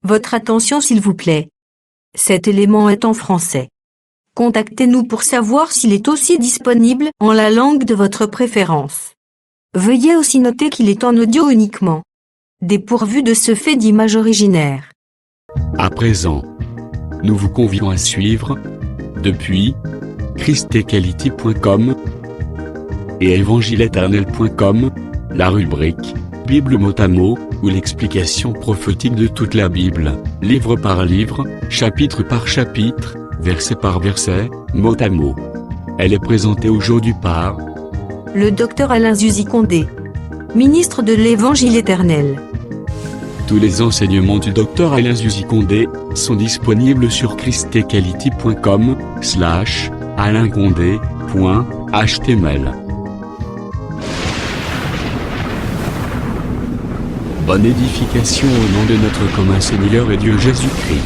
Votre attention s'il vous plaît. Cet élément est en français. Contactez-nous pour savoir s'il est aussi disponible en la langue de votre préférence. Veuillez aussi noter qu'il est en audio uniquement, dépourvu de ce fait d'image originaire. À présent, nous vous convions à suivre, depuis christequality.com et évangile-éternel.com, la rubrique Bible mot à mot, ou l'explication prophétique de toute la Bible, livre par livre, chapitre par chapitre, verset par verset, mot à mot. Elle est présentée aujourd'hui par le Dr Alain Zuzi Condé, ministre de l'Évangile éternel. Tous les enseignements du Dr Alain Zuzi Condé sont disponibles sur christequality.com/alaincondé.html. Bonne édification au nom de notre commun Seigneur et Dieu Jésus-Christ.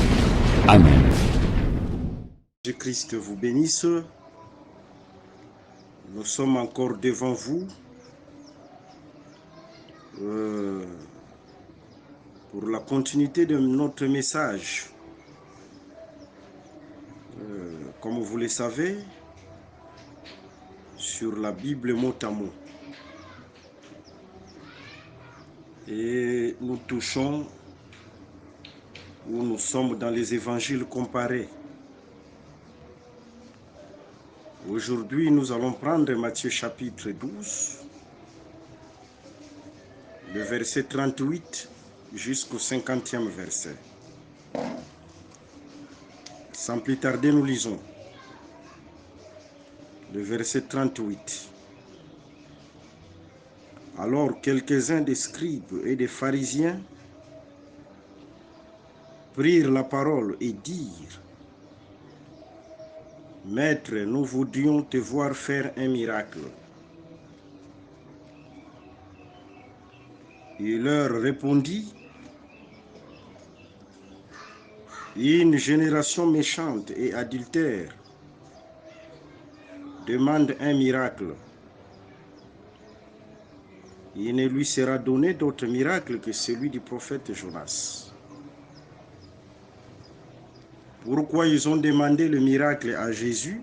Amen. Jésus-Christ vous bénisse. Nous sommes encore devant vous pour la continuité de notre message. Comme vous le savez, sur la Bible mot à mot. Et nous touchons, où nous sommes dans les évangiles comparés. Aujourd'hui, nous allons prendre Matthieu chapitre 12, le verset 38 jusqu'au 50e verset. Sans plus tarder, nous lisons le verset 38. Alors quelques-uns des scribes et des pharisiens prirent la parole et dirent: Maître, nous voudrions te voir faire un miracle. Il leur répondit: Une génération méchante et adultère demande un miracle. Il ne lui sera donné d'autre miracle que celui du prophète Jonas. Pourquoi ils ont demandé le miracle à Jésus?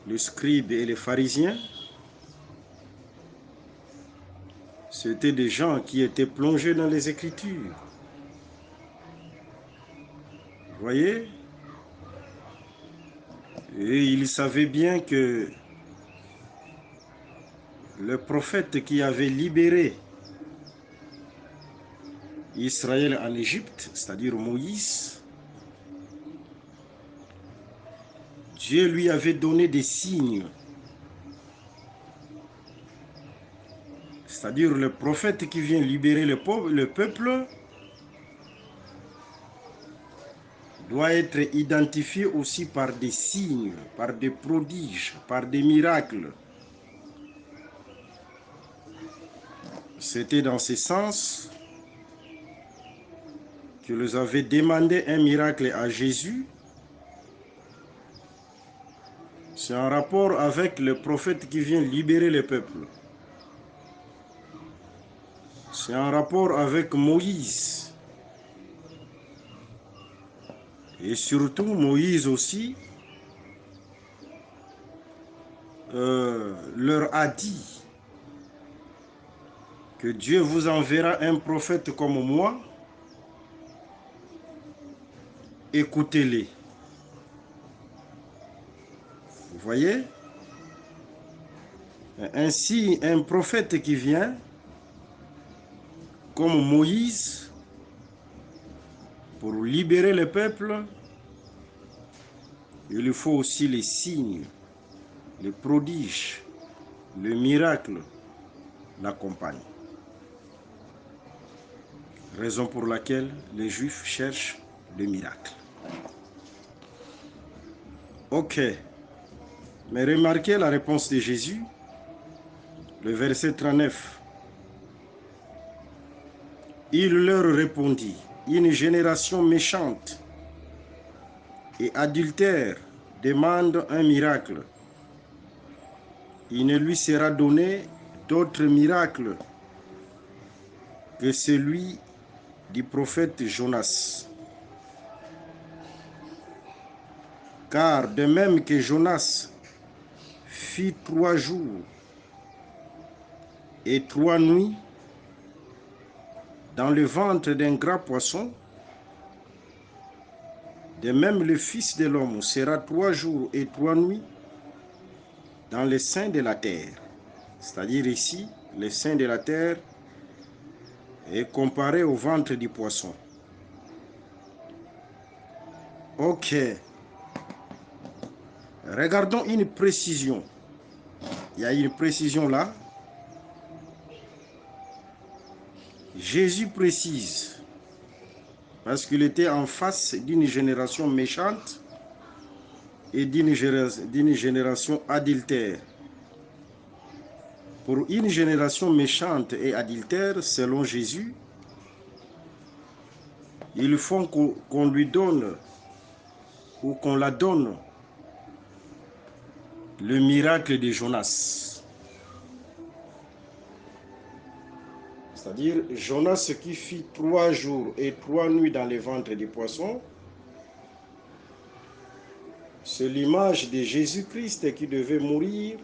Les scribes et les pharisiens, c'étaient des gens qui étaient plongés dans les Écritures. Vous voyez? Et ils savaient bien que le prophète qui avait libéré Israël en Égypte, c'est-à-dire Moïse, Dieu lui avait donné des signes. C'est-à-dire le prophète qui vient libérer le peuple doit être identifié aussi par des signes, par des prodiges, par des miracles. C'était dans ce sens qu'ils avaient demandé un miracle à Jésus. C'est en rapport avec le prophète qui vient libérer le peuple. C'est en rapport avec Moïse. Et surtout, Moïse aussi leur a dit que Dieu vous enverra un prophète comme moi. Écoutez-les. Vous voyez? Ainsi, un prophète qui vient, comme Moïse, pour libérer le peuple, il lui faut aussi les signes, les prodiges, le miracle l'accompagnent. Raison pour laquelle les Juifs cherchent le miracle. Ok. Mais remarquez la réponse de Jésus, le verset 39. Il leur répondit: Une génération méchante et adultère demande un miracle. Il ne lui sera donné d'autre miracle que celui du prophète Jonas. Car de même que Jonas fit 3 jours et 3 nuits dans le ventre d'un grand poisson, de même le Fils de l'homme sera 3 jours et 3 nuits dans les seins de la terre. C'est-à-dire ici, les seins de la terre est comparé au ventre du poisson. Ok. Regardons une précision. Il y a une précision là. Jésus précise, parce qu'il était en face d'une génération méchante et d'une génération adultère. Pour une génération méchante et adultère, selon Jésus, il faut qu'on lui donne ou qu'on la donne le miracle de Jonas. C'est-à-dire Jonas qui fit 3 jours et 3 nuits dans le ventre du poisson, c'est l'image de Jésus-Christ qui devait mourir,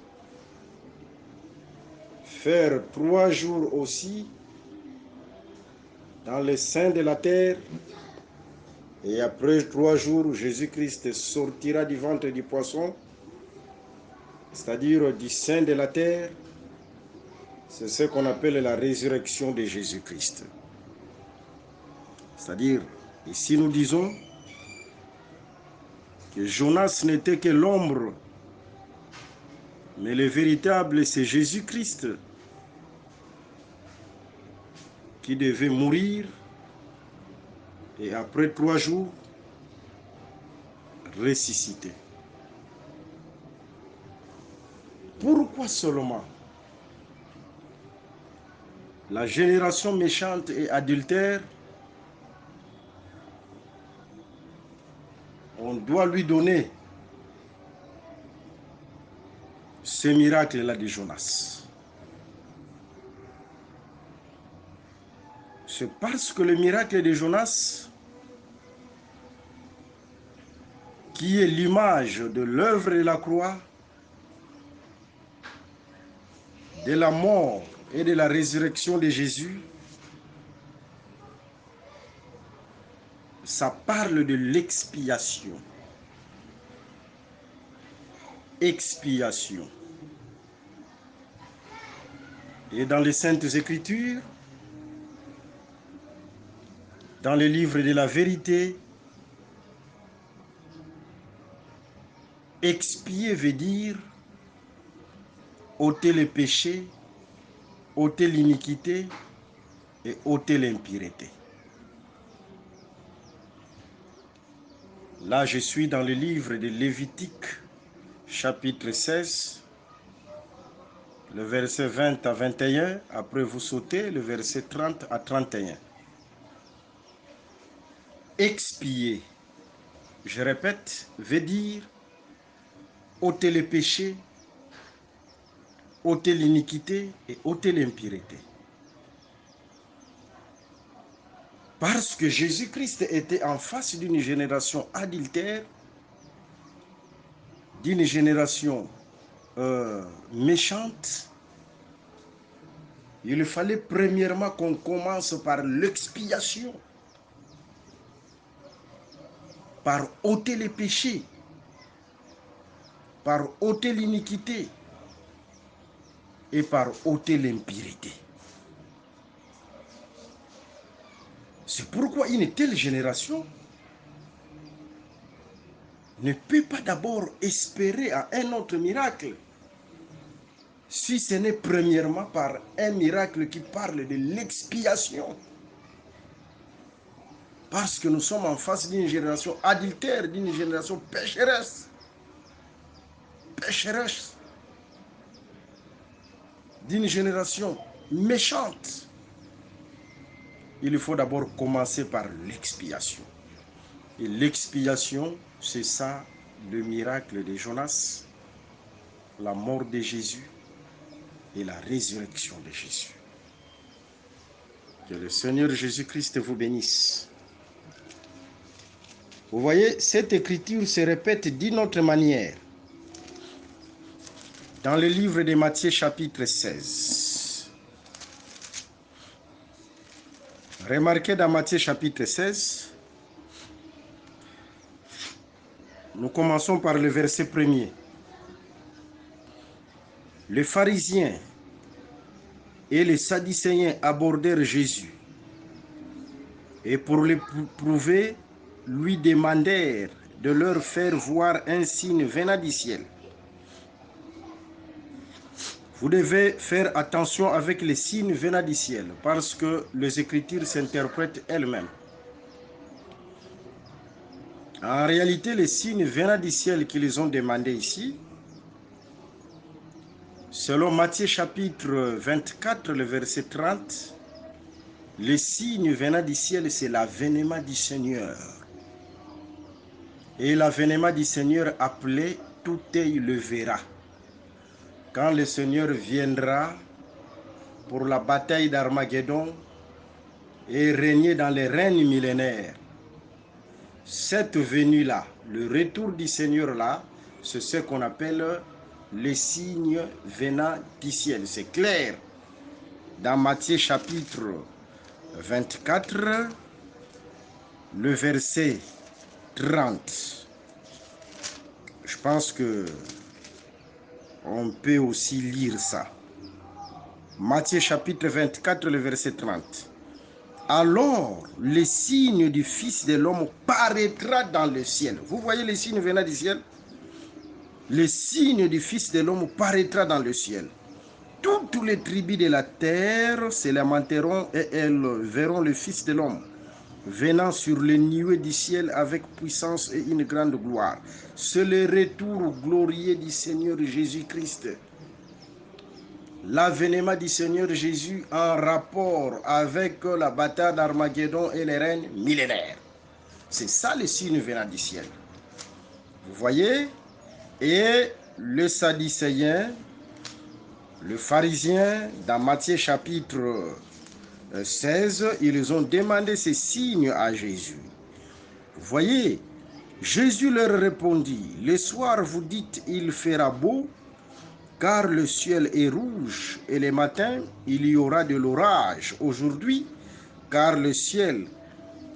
faire 3 jours aussi dans les seins de la terre, et après 3 jours, Jésus-Christ sortira du ventre du poisson, c'est-à-dire du sein de la terre. C'est ce qu'on appelle la résurrection de Jésus-Christ. C'est-à-dire, ici nous disons que Jonas n'était que l'ombre, mais le véritable, c'est Jésus-Christ qui devait mourir et après 3 jours, ressusciter. Pourquoi seulement la génération méchante et adultère, on doit lui donner ce miracle-là de Jonas? C'est parce que le miracle de Jonas, qui est l'image de l'œuvre de la croix, de la mort et de la résurrection de Jésus, ça parle de l'expiation. Expiation. Et dans les Saintes Écritures, dans les livres de la vérité, expier veut dire ôter le péché, ôter l'iniquité et ôter l'impureté. Là, je suis dans le livre de Lévitique, chapitre 16, le verset 20 à 21. Après, vous sautez le verset 30 à 31. Expier, je répète, veut dire ôter le péché, ôter l'iniquité et ôter l'impureté. Parce que Jésus-Christ était en face d'une génération adultère, d'une génération méchante, il fallait premièrement qu'on commence par l'expiation, par ôter les péchés, par ôter l'iniquité et par ôter l'impureté. C'est pourquoi une telle génération ne peut pas d'abord espérer à un autre miracle, si ce n'est premièrement par un miracle qui parle de l'expiation. Parce que nous sommes en face d'une génération adultère, d'une génération pécheresse. Pécheresse. D'une génération méchante. Il faut d'abord commencer par l'expiation. Et l'expiation, c'est ça, le miracle de Jonas, la mort de Jésus et la résurrection de Jésus. Que le Seigneur Jésus-Christ vous bénisse. Vous voyez, cette écriture se répète d'une autre manière. Dans le livre de Matthieu chapitre 16. Remarquez dans Matthieu chapitre 16, nous commençons par le verset 1er. Les pharisiens et les sadducéens abordèrent Jésus et pour le prouver, lui demandèrent de leur faire voir un signe venant du ciel. Vous devez faire attention avec les signes venant du ciel parce que les Écritures s'interprètent elles-mêmes. En réalité, les signes venant du ciel qu'ils ont demandé ici, selon Matthieu chapitre 24, le verset 30, les signes venant du ciel, c'est l'avènement du Seigneur. Et l'avènement du Seigneur appelé, tout œil le verra. Quand le Seigneur viendra pour la bataille d'Armageddon et régner dans les règnes millénaires, cette venue-là, le retour du Seigneur-là, c'est ce qu'on appelle les signes venant du ciel. C'est clair. Dans Matthieu chapitre 24, le verset 30. Je pense que on peut aussi lire ça. Matthieu chapitre 24, le verset 30. Alors, le signe du Fils de l'homme paraîtra dans le ciel. Vous voyez les signes venant du ciel? Le signe du Fils de l'homme paraîtra dans le ciel. Toutes les tribus de la terre se lamenteront et elles verront le Fils de l'homme venant sur les nuées du ciel avec puissance et une grande gloire. C'est le retour glorieux du Seigneur Jésus-Christ. L'avènement du Seigneur Jésus en rapport avec la bataille d'Armageddon et les règnes millénaires. C'est ça le signe venant du ciel. Vous voyez? Et le sadducéen, le pharisien, dans Matthieu chapitre 16, ils ont demandé ces signes à Jésus. Vous voyez, Jésus leur répondit, le soir vous dites il fera beau, car le ciel est rouge, et le matin il y aura de l'orage. Aujourd'hui, car le ciel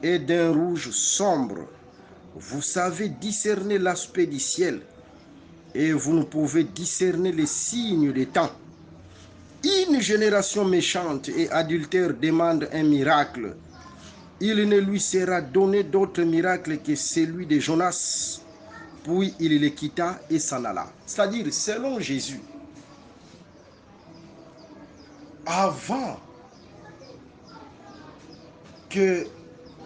est d'un rouge sombre, vous savez discerner l'aspect du ciel, et vous ne pouvez discerner les signes des temps. Une génération méchante et adultère demande un miracle. Il ne lui sera donné d'autre miracle que celui de Jonas. Puis il le quitta et s'en alla. C'est-à-dire, selon Jésus, avant que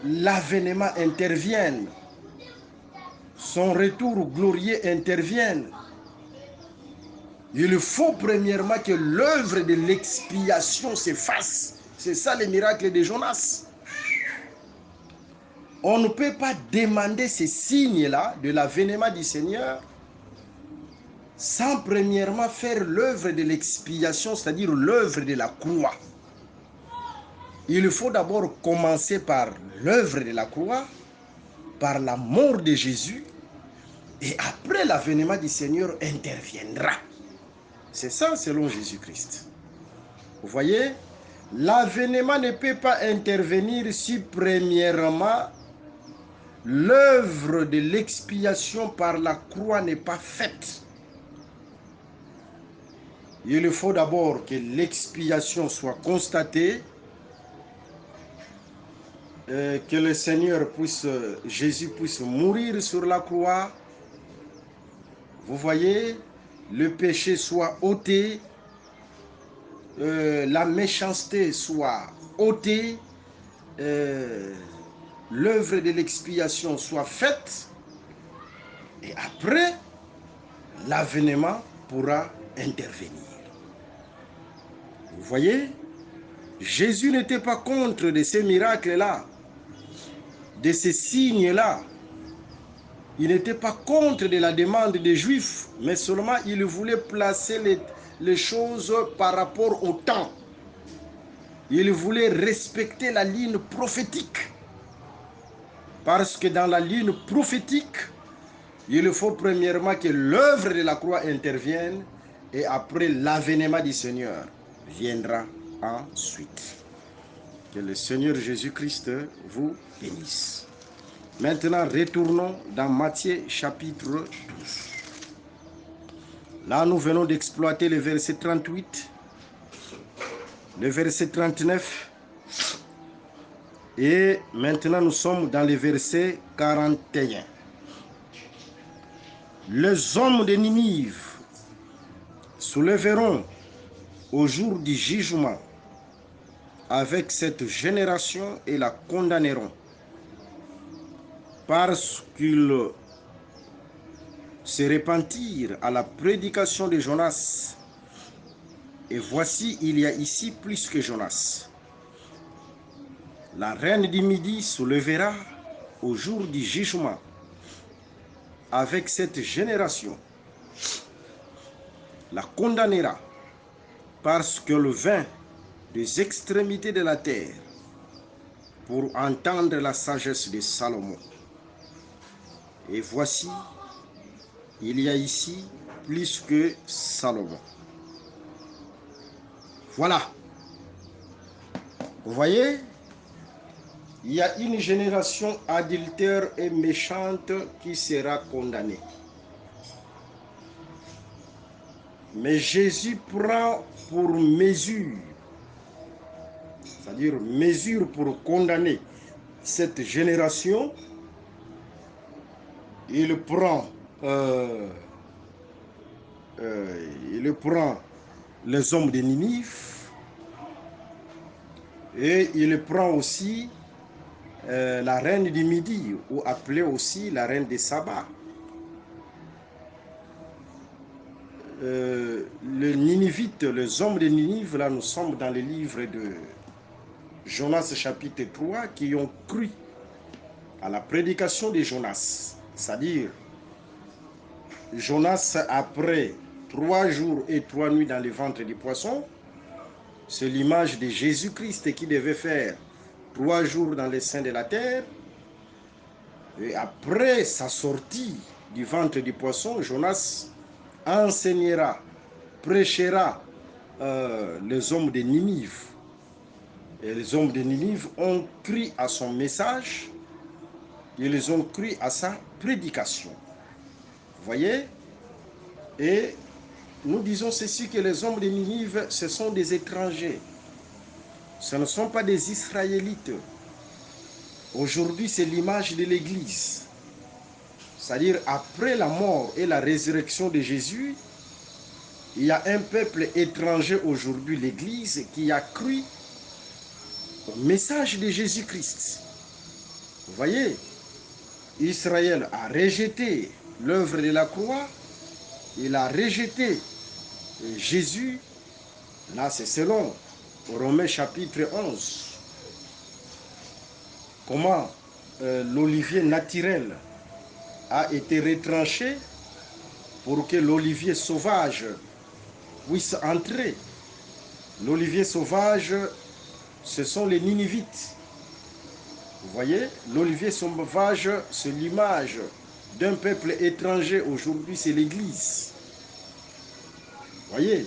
l'avènement intervienne, son retour glorieux intervienne, il faut premièrement que l'œuvre de l'expiation se fasse. C'est ça le miracle de Jonas. On ne peut pas demander ces signes-là de l'avènement du Seigneur sans premièrement faire l'œuvre de l'expiation, c'est-à-dire l'œuvre de la croix. Il faut d'abord commencer par l'œuvre de la croix, par la mort de Jésus, et après l'avènement du Seigneur interviendra. C'est ça selon Jésus-Christ. Vous voyez, l'avènement ne peut pas intervenir si premièrement l'œuvre de l'expiation par la croix n'est pas faite. Il faut d'abord que l'expiation soit constatée, que le Seigneur Jésus puisse mourir sur la croix. Vous voyez, le péché soit ôté, la méchanceté soit ôtée, l'œuvre de l'expiation soit faite, et après, l'avènement pourra intervenir. Vous voyez, Jésus n'était pas contre de ces miracles-là, de ces signes-là. Il n'était pas contre de la demande des Juifs, mais seulement il voulait placer les choses par rapport au temps. Il voulait respecter la ligne prophétique. Parce que dans la ligne prophétique, il faut premièrement que l'œuvre de la croix intervienne et après l'avènement du Seigneur viendra ensuite. Que le Seigneur Jésus-Christ vous bénisse. Maintenant, retournons dans Matthieu chapitre 12. Là, nous venons d'exploiter le verset 38, le verset 39. Et maintenant, nous sommes dans le verset 41. Les hommes de Ninive se lèveront au jour du jugement avec cette génération et la condamneront, parce qu'ils se repentirent à la prédication de Jonas. Et voici, il y a ici plus que Jonas. La reine du Midi se lèvera au jour du jugement avec cette génération, la condamnera, parce que le vin des extrémités de la terre pour entendre la sagesse de Salomon. Et voici, il y a ici plus que Salomon. Voilà. Vous voyez, il y a une génération adultère et méchante qui sera condamnée. Mais Jésus prend pour mesure, c'est-à-dire mesure pour condamner cette génération. Il prend les hommes de Ninive et il prend aussi la reine du Midi, ou appelée aussi la reine des Saba. Les Ninivites, les hommes de Ninive, là nous sommes dans le livre de Jonas chapitre 3, qui ont cru à la prédication de Jonas. C'est-à-dire, Jonas, après 3 jours et 3 nuits dans le ventre du poisson, c'est l'image de Jésus-Christ qui devait faire 3 jours dans les seins de la terre. Et après sa sortie du ventre du poisson, Jonas enseignera, prêchera les hommes de Ninive. Et les hommes de Ninive ont cru à son message, ils ont cru à sa prédication. Vous voyez? Et nous disons ceci, que les hommes de Ninive, ce sont des étrangers. Ce ne sont pas des Israélites. Aujourd'hui, c'est l'image de l'Église. C'est-à-dire, après la mort et la résurrection de Jésus, il y a un peuple étranger aujourd'hui, l'Église, qui a cru au message de Jésus-Christ. Vous voyez, Israël a rejeté l'œuvre de la croix, il a rejeté Jésus. Là, c'est selon Romains chapitre 11. Comment l'olivier naturel a été retranché pour que l'olivier sauvage puisse entrer. L'olivier sauvage, ce sont les Ninivites. Vous voyez, l'olivier sauvage, c'est l'image d'un peuple étranger. Aujourd'hui, c'est l'Église. Vous voyez,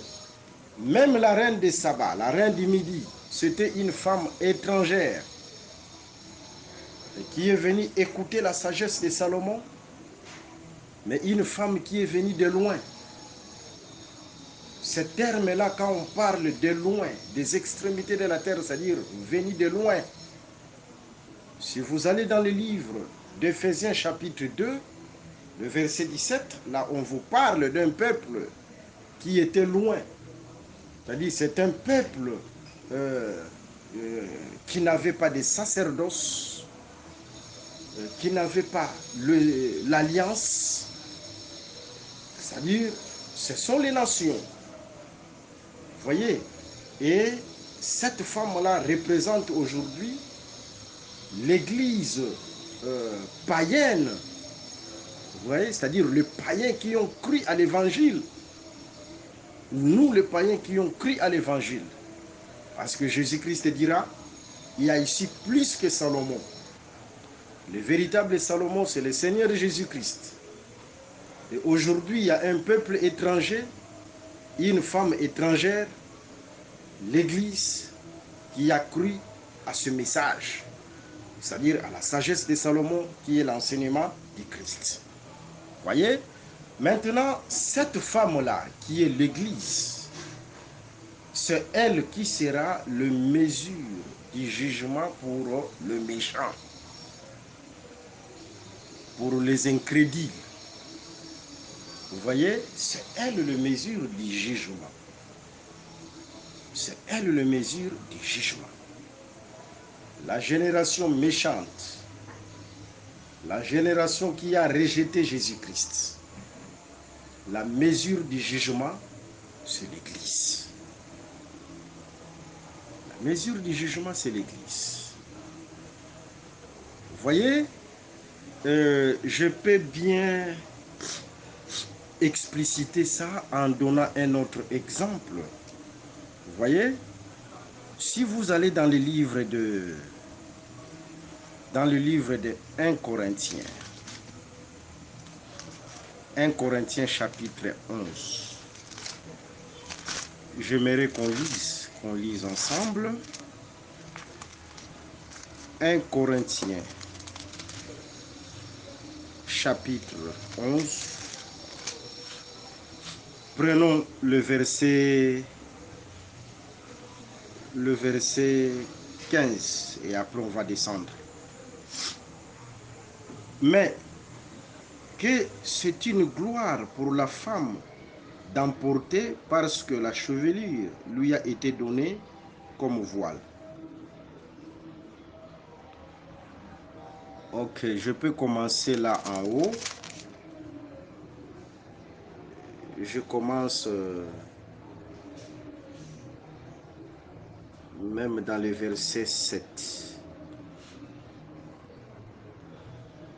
même la reine des Saba, la reine du Midi, c'était une femme étrangère qui est venue écouter la sagesse de Salomon, mais une femme qui est venue de loin. Ce terme-là, quand on parle de loin, des extrémités de la terre, c'est-à-dire venue de loin. Si vous allez dans le livre d'Éphésiens chapitre 2, le verset 17, là on vous parle d'un peuple qui était loin. C'est-à-dire c'est un peuple qui n'avait pas de sacerdoce, qui n'avait pas l'alliance. C'est-à-dire, ce sont les nations. Vous voyez? Et cette femme-là représente aujourd'hui l'église païenne. Vous voyez? C'est-à-dire les païens qui ont cru à l'évangile. Nous, les païens qui ont cru à l'évangile. Parce que Jésus-Christ dira, il y a ici plus que Salomon. Le véritable Salomon, c'est le Seigneur Jésus-Christ. Et aujourd'hui, il y a un peuple étranger, une femme étrangère, l'Église, qui a cru à ce message, c'est-à-dire à la sagesse de Salomon, qui est l'enseignement du Christ. Voyez? Maintenant, cette femme-là, qui est l'Église, c'est elle qui sera le mesure du jugement pour le méchant, pour les incrédules. Vous voyez, c'est elle le mesure du jugement. C'est elle le mesure du jugement. La génération méchante, la génération qui a rejeté Jésus-Christ, la mesure du jugement, c'est l'Église. La mesure du jugement, c'est l'Église. Vous voyez, je peux bien expliciter ça en donnant un autre exemple. Vous voyez, si vous allez dans le livre de 1 Corinthiens, 1 Corinthiens chapitre 11, j'aimerais qu'on lise ensemble. 1 Corinthiens chapitre 11. Prenons le verset 15 et après on va descendre. Mais que c'est une gloire pour la femme d'emporter parce que la chevelure lui a été donnée comme voile. Ok, je peux commencer là en haut. Je commence même dans le verset 7.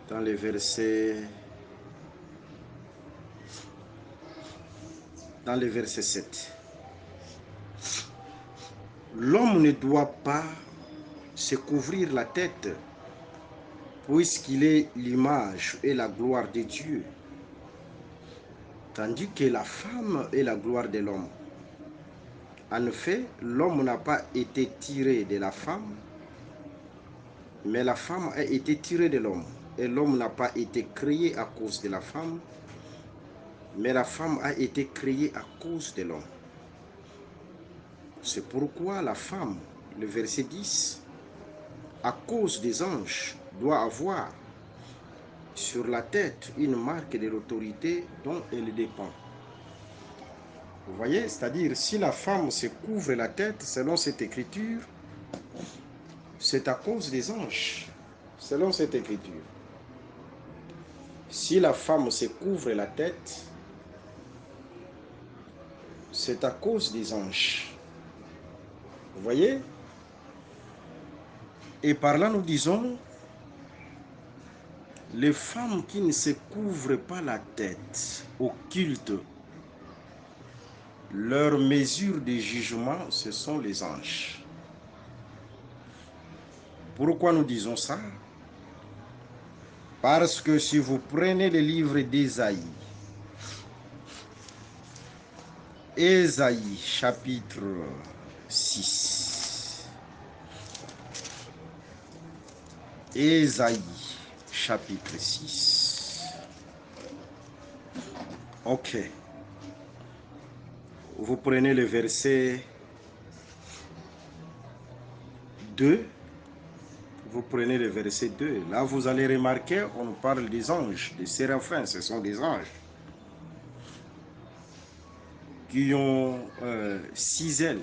Dans le verset 7. L'homme ne doit pas se couvrir la tête, puisqu'il est l'image et la gloire de Dieu, tandis que la femme est la gloire de l'homme. En effet, l'homme n'a pas été tiré de la femme, mais la femme a été tirée de l'homme. Et l'homme n'a pas été créé à cause de la femme, mais la femme a été créée à cause de l'homme. C'est pourquoi la femme, le verset 10, à cause des anges, doit avoir sur la tête une marque de l'autorité dont elle dépend. Vous voyez, c'est-à-dire si la femme se couvre la tête selon cette écriture, c'est à cause des anges, selon cette écriture. Si la femme se couvre la tête, c'est à cause des anges. Vous voyez? Et par là, nous disons, les femmes qui ne se couvrent pas la tête au culte, leur mesure de jugement, ce sont les anges. Pourquoi nous disons ça? Parce que si vous prenez le livre d'Ésaïe, Ésaïe chapitre 6, Ésaïe chapitre 6, ok, vous prenez le verset 2, vous prenez le verset 2, là vous allez remarquer, on parle des anges, des séraphins, ce sont des anges qui ont 6 ailes.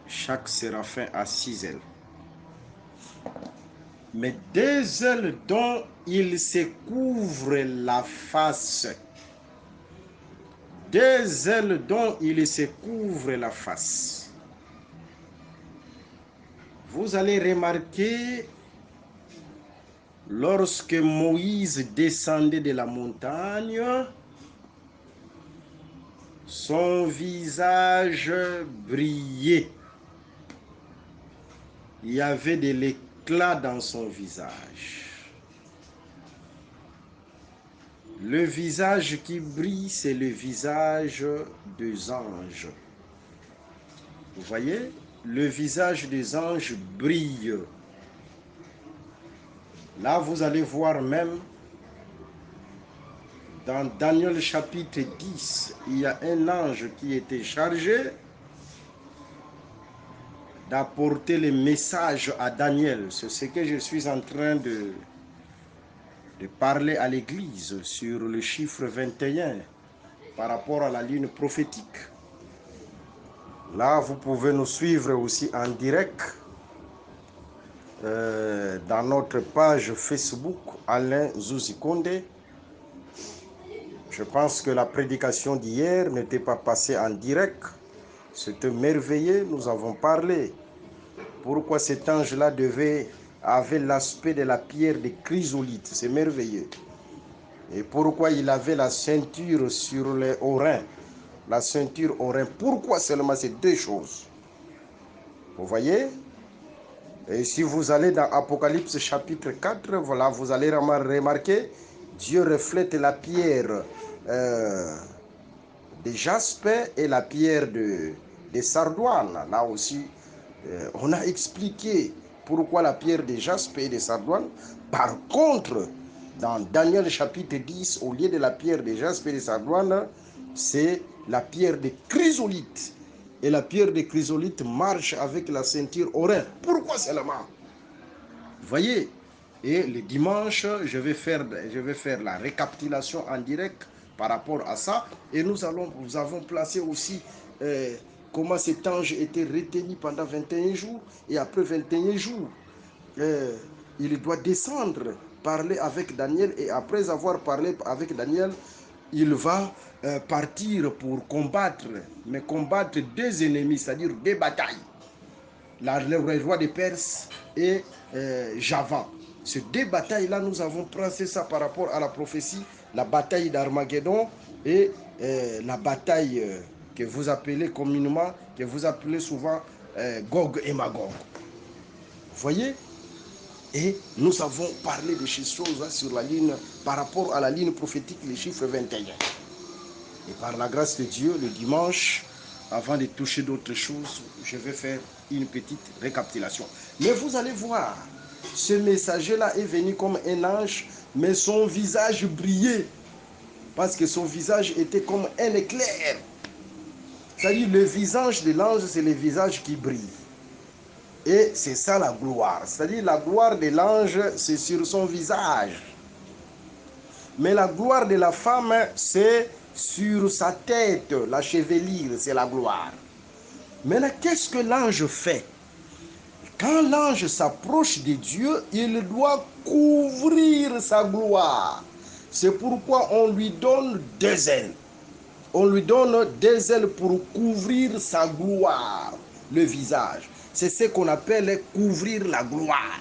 Chaque séraphin a 6 ailes. Mais 2 ailes dont il se couvre la face. 2 ailes dont il se couvre la face. Vous allez remarquer, lorsque Moïse descendait de la montagne, Son visage brillait. Il y avait de l'éclat dans son visage. Le visage qui brille, c'est le visage des anges. Vous voyez, le visage des anges brille. Là, vous allez voir même, dans Daniel chapitre 10, il y a un ange qui était chargé d'apporter les messages à Daniel. C'est ce que je suis en train de parler à l'église sur le chiffre 21 par rapport à la ligne prophétique. Là, vous pouvez nous suivre aussi en direct dans notre page Facebook Alain Zouzikonde. Je pense que la prédication d'hier n'était pas passée en direct. C'était merveilleux, nous avons parlé. Pourquoi cet ange-là avait l'aspect de la pierre de chrysolite, c'est merveilleux. Et pourquoi il avait la ceinture sur les oreilles, la ceinture oreille. Pourquoi seulement ces deux choses? Vous voyez? Et si vous allez dans Apocalypse chapitre 4, voilà, vous allez remarquer, Dieu reflète la pierre de jaspe et la pierre de sardoine. Là aussi, on a expliqué pourquoi la pierre de jaspe et de sardoine. Par contre, dans Daniel chapitre 10, au lieu de la pierre de jaspe et de sardoine, c'est la pierre de chrysolite. Et la pierre de chrysolite marche avec la ceinture oreille. Pourquoi seulement? Vous voyez? Et le dimanche, je vais faire la récapitulation en direct par rapport à ça. Et nous avons placé aussi comment cet ange était retenu pendant 21 jours. Et après 21 jours, il doit descendre, parler avec Daniel. Et après avoir parlé avec Daniel, il va partir pour combattre, mais combattre deux ennemis, c'est-à-dire deux batailles. Le roi de Perse et Javan. Ces deux batailles-là, nous avons placé ça par rapport à la prophétie, la bataille d'Armageddon et la bataille que vous appelez communément, que vous appelez souvent Gog et Magog. Vous voyez? Et nous avons parlé de ces choses sur la ligne, par rapport à la ligne prophétique, les chiffres 21. Et par la grâce de Dieu, le dimanche, avant de toucher d'autres choses, je vais faire une petite récapitulation. Mais vous allez voir, ce messager-là est venu comme un ange, mais son visage brillait. Parce que son visage était comme un éclair. C'est-à-dire, le visage de l'ange, c'est le visage qui brille. Et c'est ça la gloire. C'est-à-dire, la gloire de l'ange, c'est sur son visage. Mais la gloire de la femme, c'est sur sa tête, la chevelure, c'est la gloire. Maintenant, qu'est-ce que l'ange fait? Quand l'ange s'approche de Dieu, il doit couvrir sa gloire. C'est pourquoi on lui donne deux ailes. On lui donne des ailes pour couvrir sa gloire, le visage. C'est ce qu'on appelle couvrir la gloire.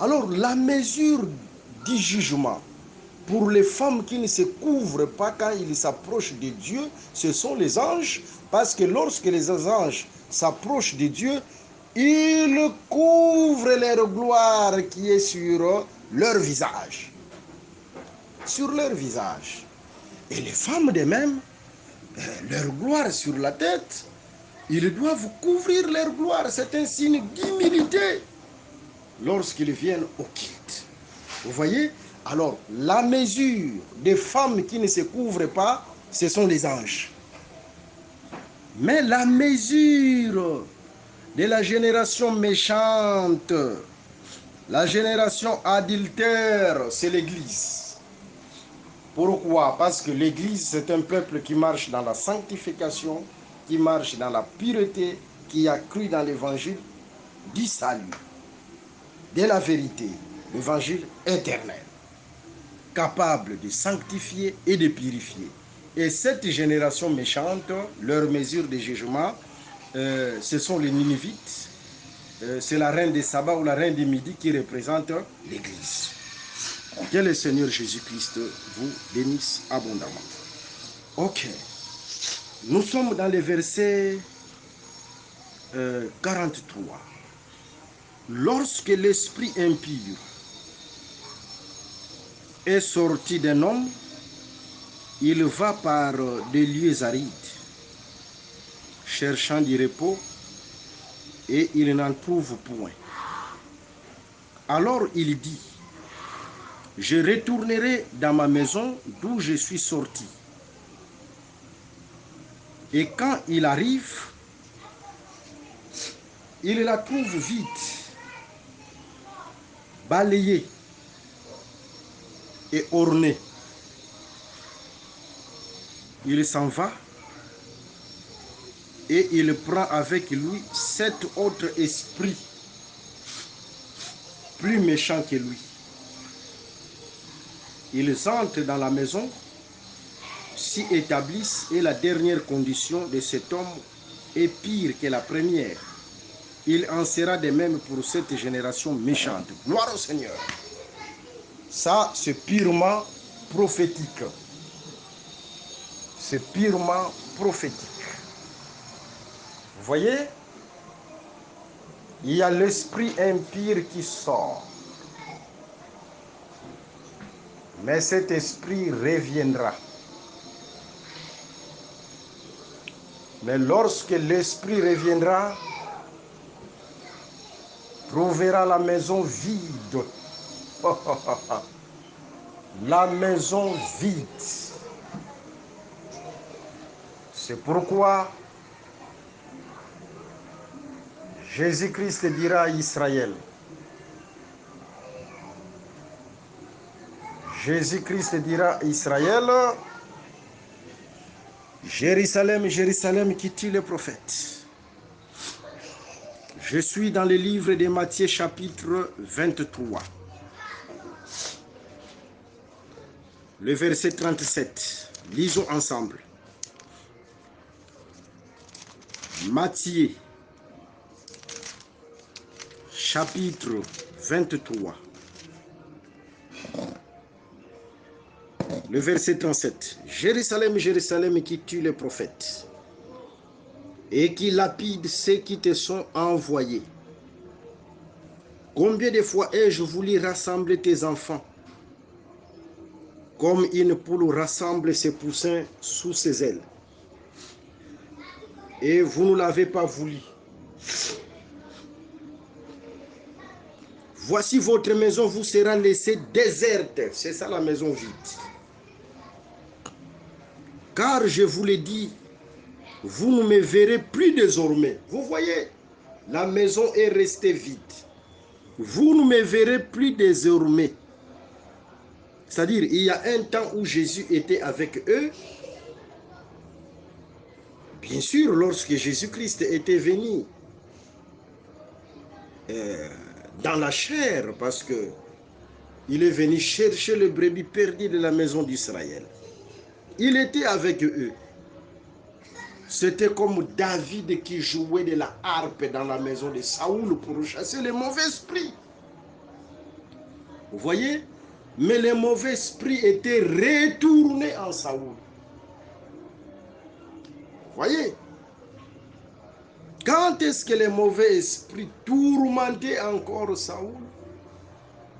Alors, la mesure du jugement pour les femmes qui ne se couvrent pas quand ils s'approchent de Dieu, ce sont les anges, parce que lorsque les anges s'approchent de Dieu, ils couvrent leur gloire qui est sur leur visage. Sur leur visage. Et les femmes de même, leur gloire sur la tête, ils doivent couvrir leur gloire. C'est un signe d'humilité lorsqu'ils viennent au culte. Vous voyez? Alors, la mesure des femmes qui ne se couvrent pas, ce sont les anges. Mais la mesure de la génération méchante, la génération adultère, c'est l'Église. Pourquoi? Parce que l'Église, c'est un peuple qui marche dans la sanctification, qui marche dans la pureté, qui a cru dans l'évangile du salut, de la vérité, l'évangile éternel, capable de sanctifier et de purifier. Et cette génération méchante, leur mesure de jugement, ce sont les Ninivites, c'est la reine des sabbats ou la reine des midis qui représente l'Église. Que le Seigneur Jésus-Christ vous bénisse abondamment. Ok. Nous sommes dans le verset 43. Lorsque l'esprit impur est sorti d'un homme, il va par des lieux arides, cherchant du repos, et il n'en trouve point. Alors il dit, je retournerai dans ma maison d'où je suis sorti. Et quand il arrive, il la trouve vide, balayée et ornée. Il s'en va et il prend avec lui 7 autres esprits plus méchants que lui. Ils entrent dans la maison, s'y établissent, et la dernière condition de cet homme est pire que la première. Il en sera de même pour cette génération méchante. Gloire au Seigneur. Ça, c'est purement prophétique. C'est purement prophétique. Vous voyez, il y a l'esprit impur qui sort. Mais cet esprit reviendra. Mais lorsque l'esprit reviendra, trouvera la maison vide. La maison vide. C'est pourquoi Jésus-Christ dira à Israël, Jésus-Christ dira à Israël, Jérusalem, Jérusalem qui tue les prophètes. Je suis dans le livre de Matthieu chapitre 23. Le verset 37. Lisons ensemble. Matthieu chapitre 23. Le verset 37. Jérusalem, Jérusalem qui tue les prophètes et qui lapide ceux qui te sont envoyés. Combien de fois ai-je voulu rassembler tes enfants comme une poule rassemble ses poussins sous ses ailes, et vous ne l'avez pas voulu. Voici votre maison vous sera laissée déserte. C'est ça la maison vide. Car je vous l'ai dit, vous ne me verrez plus désormais. Vous voyez, la maison est restée vide. Vous ne me verrez plus désormais. C'est-à-dire, il y a un temps où Jésus était avec eux. Bien sûr, lorsque Jésus-Christ était venu dans la chair, parce que il est venu chercher le brebis perdu de la maison d'Israël. Il était avec eux. C'était comme David qui jouait de la harpe dans la maison de Saoul pour chasser les mauvais esprits. Vous voyez? Mais les mauvais esprits étaient retournés en Saoul. Vous voyez? Quand est-ce que les mauvais esprits tourmentaient encore Saoul?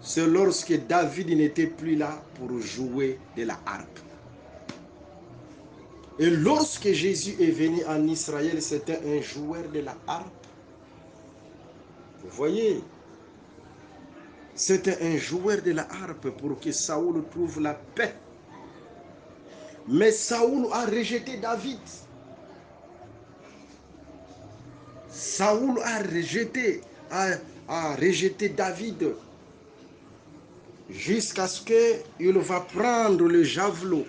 C'est lorsque David n'était plus là pour jouer de la harpe. Et lorsque Jésus est venu en Israël, c'était un joueur de la harpe. Vous voyez? C'était un joueur de la harpe pour que Saoul trouve la paix. Mais Saoul a rejeté David. Saoul a rejeté David jusqu'à ce qu'il va prendre le javelot,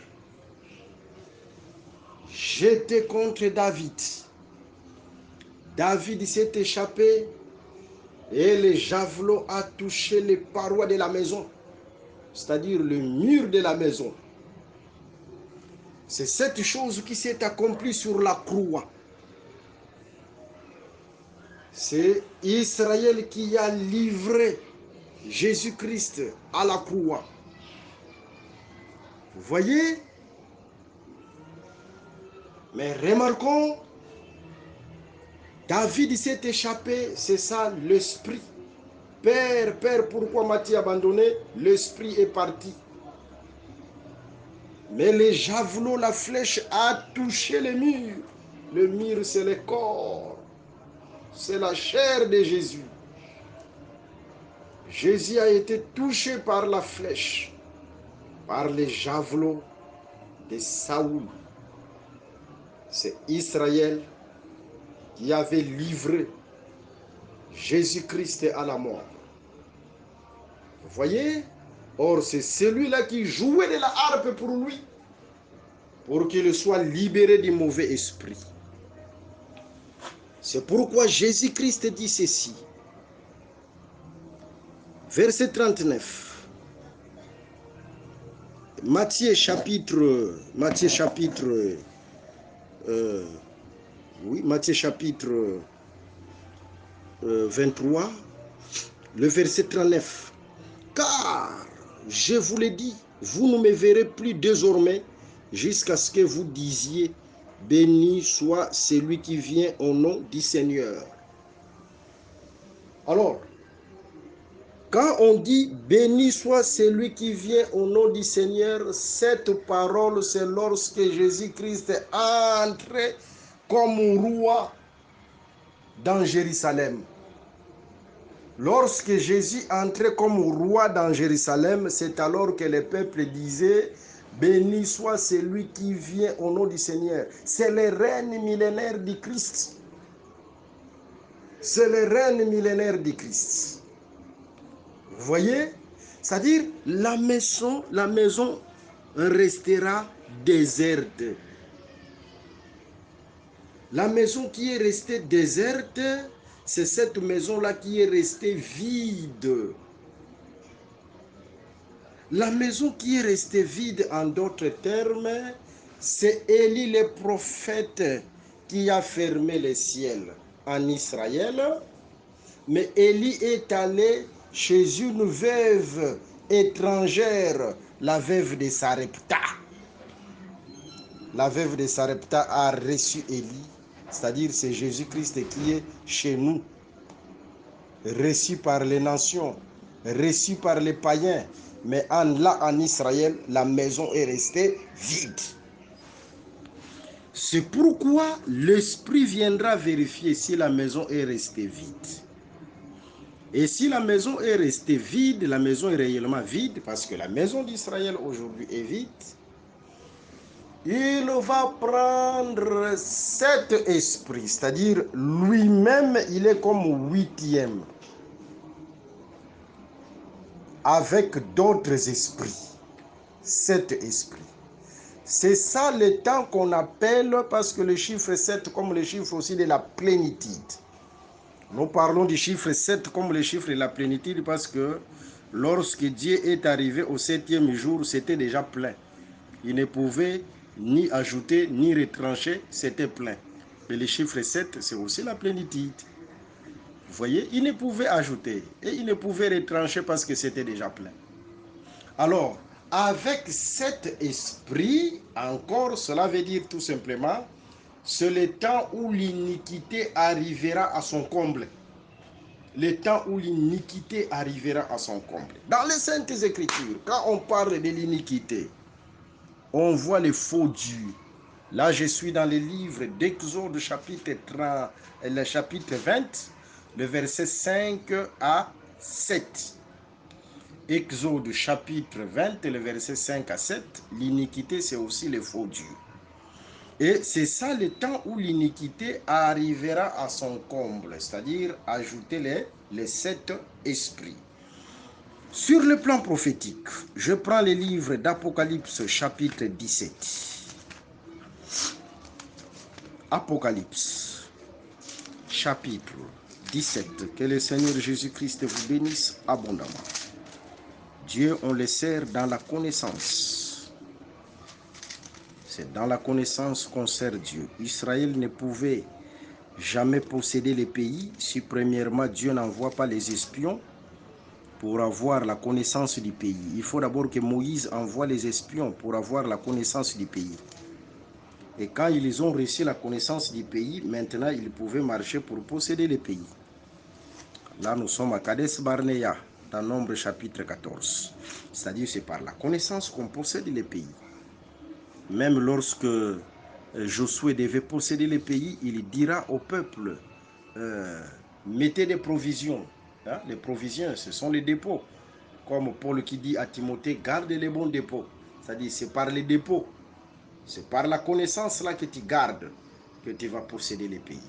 jeter contre David. David s'est échappé et le javelot a touché les parois de la maison, c'est-à-dire le mur de la maison. C'est cette chose qui s'est accomplie sur la croix. C'est Israël qui a livré Jésus-Christ à la croix. Vous voyez? Mais remarquons, David s'est échappé, c'est ça l'esprit. Père, Père, pourquoi m'as-tu abandonné? L'esprit est parti. Mais les javelots, la flèche a touché le mur. Le mur, c'est le corps. C'est la chair de Jésus. Jésus a été touché par la flèche, par les javelots de Saoul. C'est Israël qui avait livré Jésus-Christ à la mort. Vous voyez? Or, c'est celui-là qui jouait de la harpe pour lui, pour qu'il soit libéré du mauvais esprit. C'est pourquoi Jésus-Christ dit ceci. Verset 39. Matthieu chapitre 23, le verset 39. Car, je vous l'ai dit, vous ne me verrez plus désormais jusqu'à ce que vous disiez, béni soit celui qui vient au nom du Seigneur. Alors, quand on dit béni soit celui qui vient au nom du Seigneur, cette parole, c'est lorsque Jésus-Christ est entré comme roi dans Jérusalem. Lorsque Jésus entrait comme roi dans Jérusalem, c'est alors que le peuple disait béni soit celui qui vient au nom du Seigneur. C'est le règne millénaire du Christ. C'est le règne millénaire du Christ. Vous voyez? C'est-à-dire la maison restera déserte. La maison qui est restée déserte, c'est cette maison-là qui est restée vide. La maison qui est restée vide, en d'autres termes, c'est Élie le prophète qui a fermé les ciels en Israël. Mais Élie est allé chez une veuve étrangère, la veuve de Sarepta. La veuve de Sarepta a reçu Élie, c'est-à-dire c'est Jésus-Christ qui est chez nous, reçu par les nations, reçu par les païens. Mais là en Israël, la maison est restée vide. C'est pourquoi l'Esprit viendra vérifier si la maison est restée vide. Et si la maison est restée vide, la maison est réellement vide, parce que la maison d'Israël aujourd'hui est vide, il va prendre cet esprit, c'est-à-dire lui-même, il est comme huitième, avec d'autres esprits, cet esprit. C'est ça le temps qu'on appelle, parce que le chiffre 7, comme le chiffre aussi de la plénitude. Nous parlons du chiffre 7 comme le chiffre de la plénitude parce que lorsque Dieu est arrivé au 7e jour, c'était déjà plein. Il ne pouvait ni ajouter ni retrancher, c'était plein. Et le chiffre 7, c'est aussi la plénitude. Vous voyez, il ne pouvait ajouter et il ne pouvait retrancher parce que c'était déjà plein. Alors, avec cet esprit, encore, cela veut dire tout simplement, c'est le temps où l'iniquité arrivera à son comble. Le temps où l'iniquité arrivera à son comble. Dans les Saintes Écritures, quand on parle de l'iniquité, on voit les faux dieux. Là, je suis dans le livre d'Exode, chapitre 20, le verset 5 à 7. Exode, chapitre 20, le verset 5 à 7. L'iniquité, c'est aussi les faux dieux. Et c'est ça le temps où l'iniquité arrivera à son comble, c'est-à-dire ajouter les 7 esprits. Sur le plan prophétique, je prends le livre d'Apocalypse chapitre 17. Apocalypse chapitre 17. Que le Seigneur Jésus-Christ vous bénisse abondamment. Dieu, on le sert dans la connaissance. C'est dans la connaissance qu'on sert Dieu. Israël ne pouvait jamais posséder les pays si premièrement Dieu n'envoie pas les espions pour avoir la connaissance du pays. Il faut d'abord que Moïse envoie les espions pour avoir la connaissance du pays. Et quand ils ont reçu la connaissance du pays, maintenant ils pouvaient marcher pour posséder le pays. Là, nous sommes à Kades Barnea, dans Nombre chapitre 14. C'est-à-dire c'est par la connaissance qu'on possède les pays. Même lorsque Josué devait posséder les pays, il dira au peuple, mettez des provisions. Hein? Les provisions, ce sont les dépôts. Comme Paul qui dit à Timothée, garde les bons dépôts. C'est-à-dire c'est par les dépôts. C'est par la connaissance là que tu gardes que tu vas posséder les pays.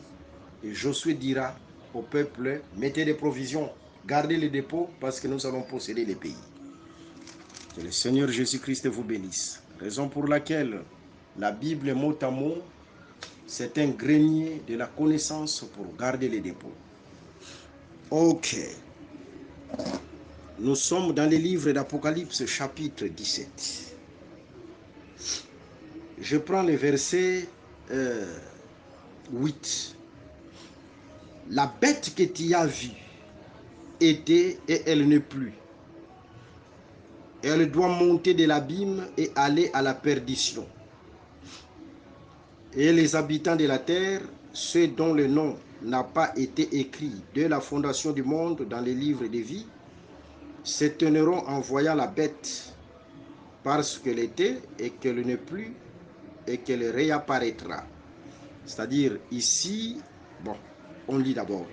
Et Josué dira au peuple, mettez des provisions, gardez les dépôts parce que nous allons posséder les pays. Que le Seigneur Jésus-Christ vous bénisse. Raison pour laquelle la Bible, mot à mot, c'est un grenier de la connaissance pour garder les dépôts. Ok. Nous sommes dans les livres d'Apocalypse chapitre 17. Je prends le verset 8. La bête que tu as vue était et elle n'est plus. Elle doit monter de l'abîme et aller à la perdition. Et les habitants de la terre, ceux dont le nom n'a pas été écrit dès la fondation du monde dans les livres de vie, s'étonneront en voyant la bête parce qu'elle était et qu'elle n'est plus et qu'elle réapparaîtra. C'est-à-dire ici, bon, on lit d'abord.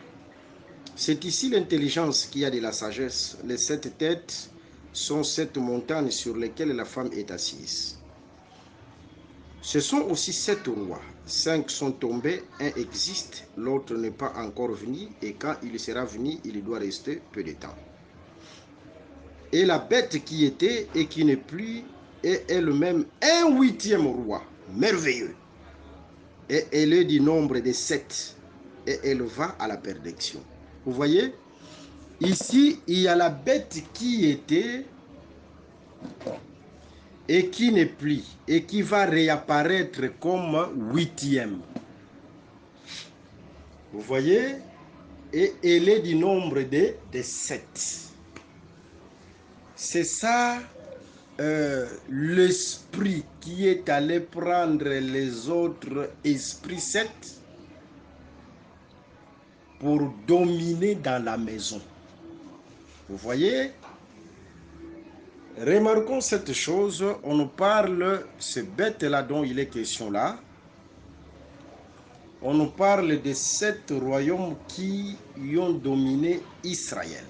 C'est ici l'intelligence qui a de la sagesse. Les 7 têtes sont 7 montagnes sur lesquelles la femme est assise. Ce sont aussi 7 rois. 5 sont tombés, un existe, l'autre n'est pas encore venu, et quand il sera venu, il doit rester peu de temps. Et la bête qui était et qui n'est plus est elle-même un 8e roi, merveilleux. Et elle est du nombre des 7, et elle va à la perdition. Vous voyez, ici, il y a la bête qui était et qui n'est plus, et qui va réapparaître comme 8e. Vous voyez, et elle est du nombre des 7. C'est ça l'esprit qui est allé prendre les autres esprits 7 pour dominer dans la maison. Vous voyez? Remarquons cette chose, on nous parle, ce bête-là dont il est question là, on nous parle de 7 royaumes qui y ont dominé Israël.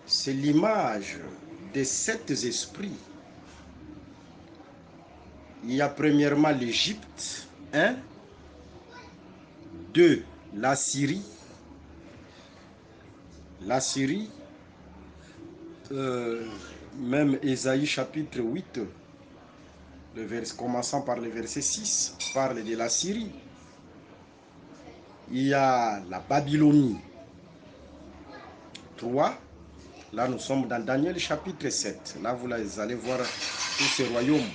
C'est l'image de 7 esprits. Il y a premièrement l'Égypte, 1, 2, la Syrie, même Ésaïe chapitre 8, commençant par le verset 6, parle de la Syrie. Il y a la Babylonie, 3. Là, nous sommes dans Daniel chapitre 7. Là, vous allez voir tous ces royaumes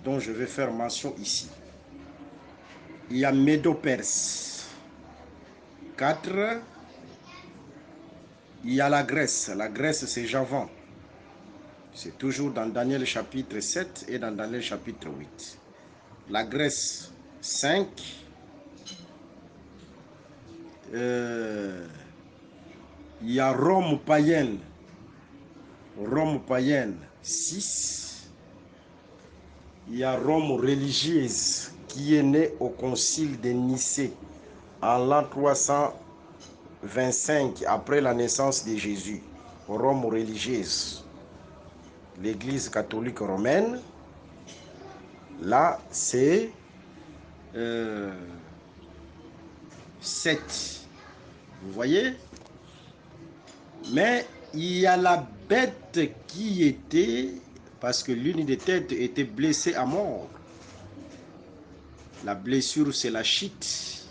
dont je vais faire mention ici. Il y a Médo-Perse, 4. Il y a la Grèce. La Grèce, c'est Javan. C'est toujours dans Daniel chapitre 7 et dans Daniel chapitre 8. La Grèce, 5. Il y a Rome païenne. Rome païenne, 6. Il y a Rome religieuse qui est née au concile de Nicée en l'an 325 après la naissance de Jésus. Rome religieuse. L'église catholique romaine, là c'est 7. Vous voyez? Mais il y a la bête qui était, parce que l'une des têtes était blessée à mort. La blessure, c'est la chite.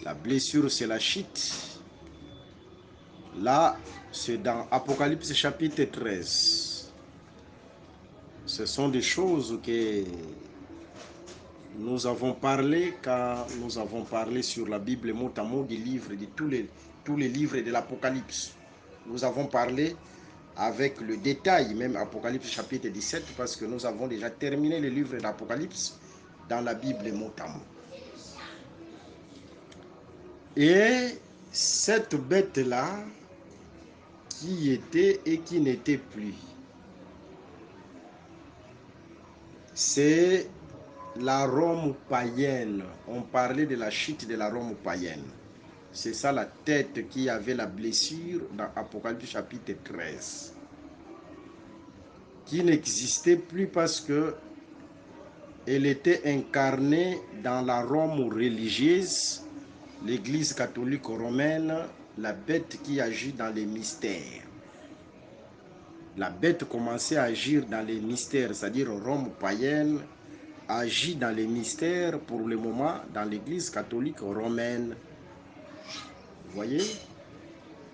La blessure, c'est la chite. Là, c'est dans Apocalypse chapitre 13. Ce sont des choses que nous avons parlé quand nous avons parlé sur la Bible mot à mot des livres, de tous les livres de l'Apocalypse. Nous avons parlé avec le détail, même Apocalypse chapitre 17, parce que nous avons déjà terminé le livre d'Apocalypse dans la Bible mot à mot. Et cette bête-là, qui était et qui n'était plus, c'est la Rome païenne. On parlait de la chute de la Rome païenne. C'est ça la tête qui avait la blessure dans Apocalypse chapitre 13. Qui n'existait plus parce que elle était incarnée dans la Rome religieuse, l'Église catholique romaine, la bête qui agit dans les mystères. La bête commençait à agir dans les mystères, c'est-à-dire Rome païenne agit dans les mystères pour le moment dans l'Église catholique romaine. Vous voyez?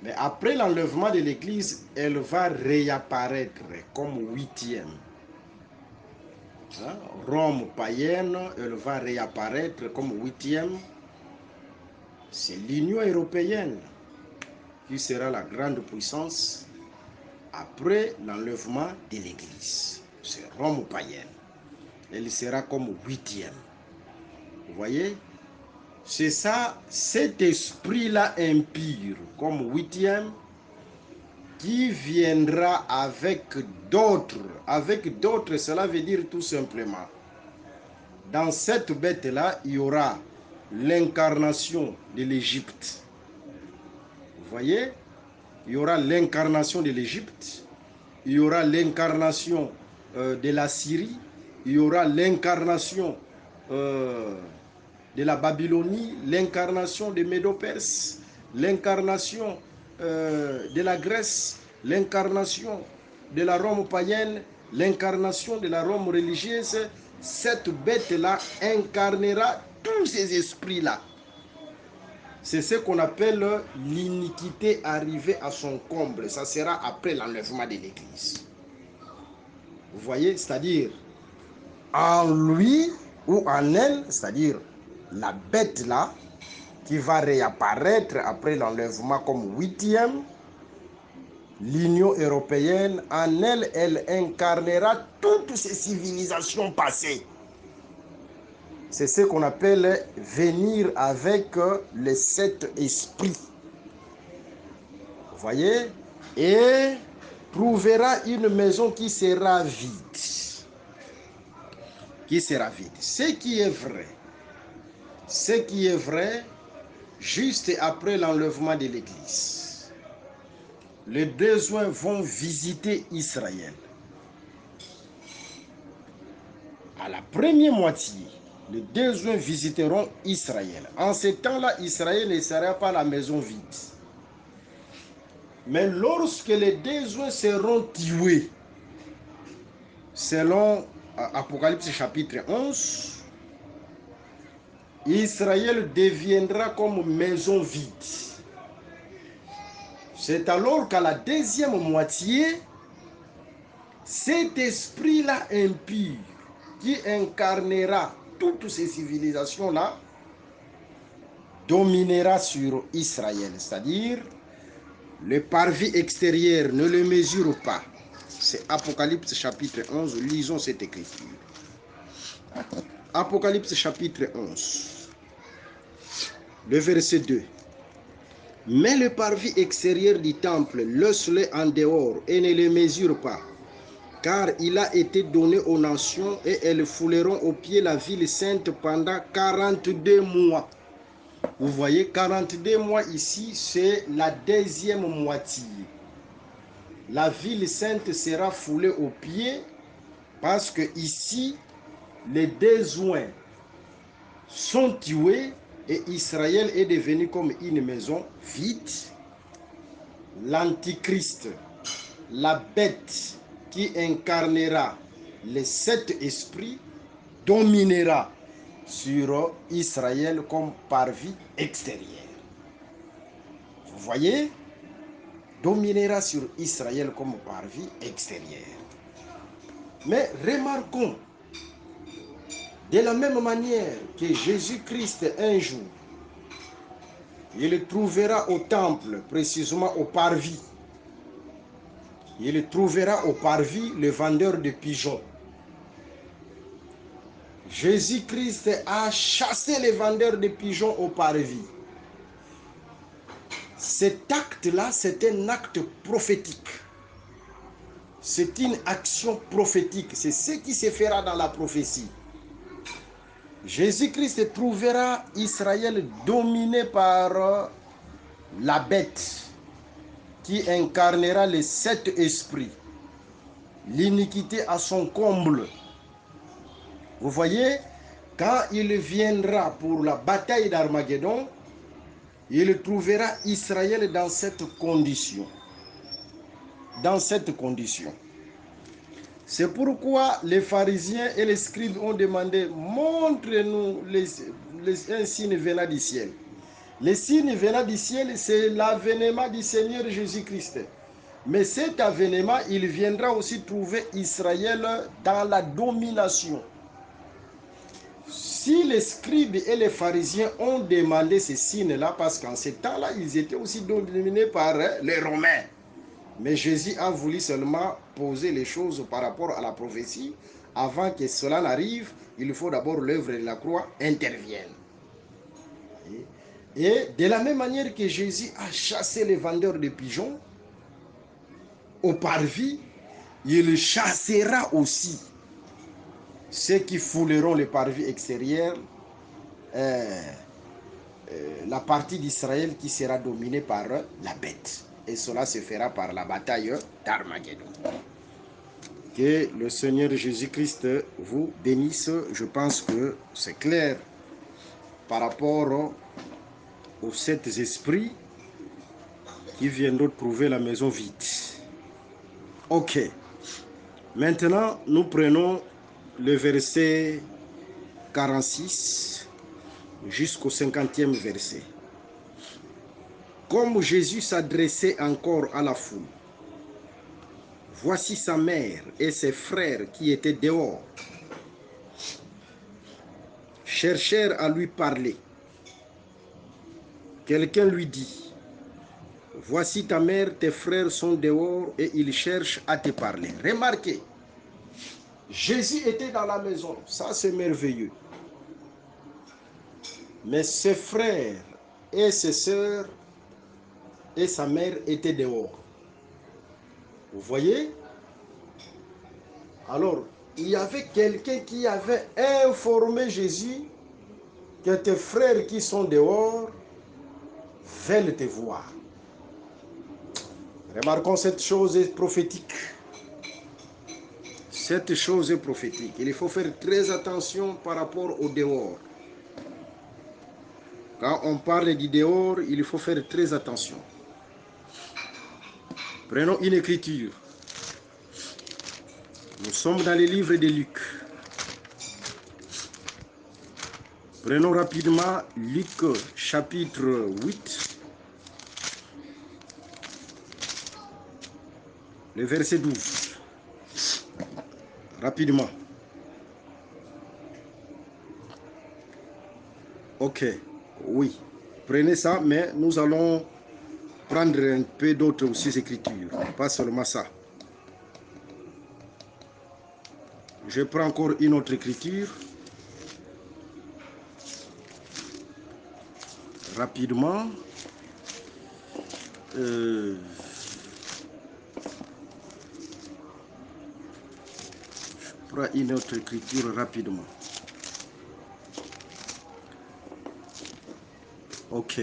Mais après l'enlèvement de l'Église, elle va réapparaître comme huitième. Rome païenne, elle va réapparaître comme huitième. C'est l'Union européenne qui sera la grande puissance après l'enlèvement de l'Église. C'est Rome païenne. Elle sera comme huitième. Vous voyez? C'est ça, cet esprit-là impur, comme huitième, qui viendra avec d'autres. Avec d'autres, cela veut dire tout simplement, dans cette bête-là, il y aura l'incarnation de l'Égypte. Vous voyez? Il y aura l'incarnation de l'Égypte, il y aura l'incarnation de la Syrie, il y aura l'incarnation de la Babylonie, l'incarnation de Médo-Perse, l'incarnation de la Grèce, l'incarnation de la Rome païenne, l'incarnation de la Rome religieuse. Cette bête-là incarnera tous ces esprits-là. C'est ce qu'on appelle l'iniquité arrivée à son comble. Ça sera après l'enlèvement de l'Église. Vous voyez, c'est-à-dire en lui ou en elle, c'est-à-dire la bête là, qui va réapparaître après l'enlèvement comme huitième, l'Union européenne, en elle, elle incarnera toutes ces civilisations passées. C'est ce qu'on appelle venir avec les sept esprits. Vous voyez? Et trouvera une maison qui sera vide. Qui sera vide. Ce qui est vrai, juste après l'enlèvement de l'Église. Les deux oins vont visiter Israël. À la première moitié, les deux oins visiteront Israël. En ce temps-là, Israël ne sera pas la maison vide. Mais lorsque les deux oins seront tués, selon Apocalypse chapitre 11, Israël deviendra comme maison vide. C'est alors qu'à la deuxième moitié, cet esprit-là impur qui incarnera toutes ces civilisations-là dominera sur Israël. C'est-à-dire, le parvis extérieur ne le mesure pas. C'est Apocalypse chapitre 11, lisons cette écriture. Apocalypse chapitre 11, le verset 2. Mais le parvis extérieur du temple, laisse-le en dehors et ne le mesure pas, car il a été donné aux nations et elles fouleront aux pieds la ville sainte pendant 42 mois. Vous voyez, 42 mois ici, c'est la deuxième moitié. La ville sainte sera foulée aux pieds parce que ici, les deux oins sont tués et Israël est devenu comme une maison vide. L'antichrist, la bête qui incarnera les sept esprits, dominera sur Israël comme parvis extérieur. Vous voyez? Dominera sur Israël comme parvis extérieur. Mais remarquons, de la même manière que Jésus-Christ un jour, il trouvera au temple, précisément au parvis, il trouvera au parvis le vendeur de pigeons. Jésus-Christ a chassé les vendeurs de pigeons au parvis. Cet acte-là, c'est un acte prophétique. C'est une action prophétique. C'est ce qui se fera dans la prophétie. Jésus-Christ trouvera Israël dominé par la bête qui incarnera les 7 esprits. L'iniquité à son comble. Vous voyez, quand il viendra pour la bataille d'Armageddon, il trouvera Israël dans cette condition. Dans cette condition. C'est pourquoi les pharisiens et les scribes ont demandé, montre-nous un signe venant du ciel. Le signe venant du ciel, c'est l'avènement du Seigneur Jésus-Christ. Mais cet avènement, il viendra aussi trouver Israël dans la domination. Si les scribes et les pharisiens ont demandé ces signes-là, parce qu'en ces temps-là, ils étaient aussi dominés par les Romains. Mais Jésus a voulu seulement poser les choses par rapport à la prophétie. Avant que cela n'arrive, il faut d'abord l'œuvre de la croix intervienne. Et de la même manière que Jésus a chassé les vendeurs de pigeons au parvis, il chassera aussi ceux qui fouleront le parvis extérieur, la partie d'Israël qui sera dominée par la bête. Et cela se fera par la bataille d'Armageddon. Que le Seigneur Jésus-Christ vous bénisse. Je pense que c'est clair par rapport aux 7 esprits qui viendront trouver la maison vide. Ok. Maintenant, nous prenons le verset 46 jusqu'au 50e verset. Comme Jésus s'adressait encore à la foule, voici sa mère et ses frères qui étaient dehors, cherchèrent à lui parler. Quelqu'un lui dit, voici ta mère, tes frères sont dehors et ils cherchent à te parler. Remarquez, Jésus était dans la maison, ça c'est merveilleux. Mais ses frères et ses sœurs et sa mère étaient dehors. Vous voyez? Alors, il y avait quelqu'un qui avait informé Jésus que tes frères qui sont dehors veulent te voir. Remarquons, cette chose est prophétique. Cette chose est prophétique. Il faut faire très attention par rapport au dehors. Quand on parle du dehors, il faut faire très attention. Prenons une écriture. Nous sommes dans le livre de Luc. Prenons rapidement Luc chapitre 8, le verset 12. Rapidement. Ok, oui. Prenez ça, mais nous allons prendre un peu d'autres aussi écritures, pas seulement ça. Je prends encore une autre écriture. Rapidement. Je prends une autre écriture rapidement. Ok.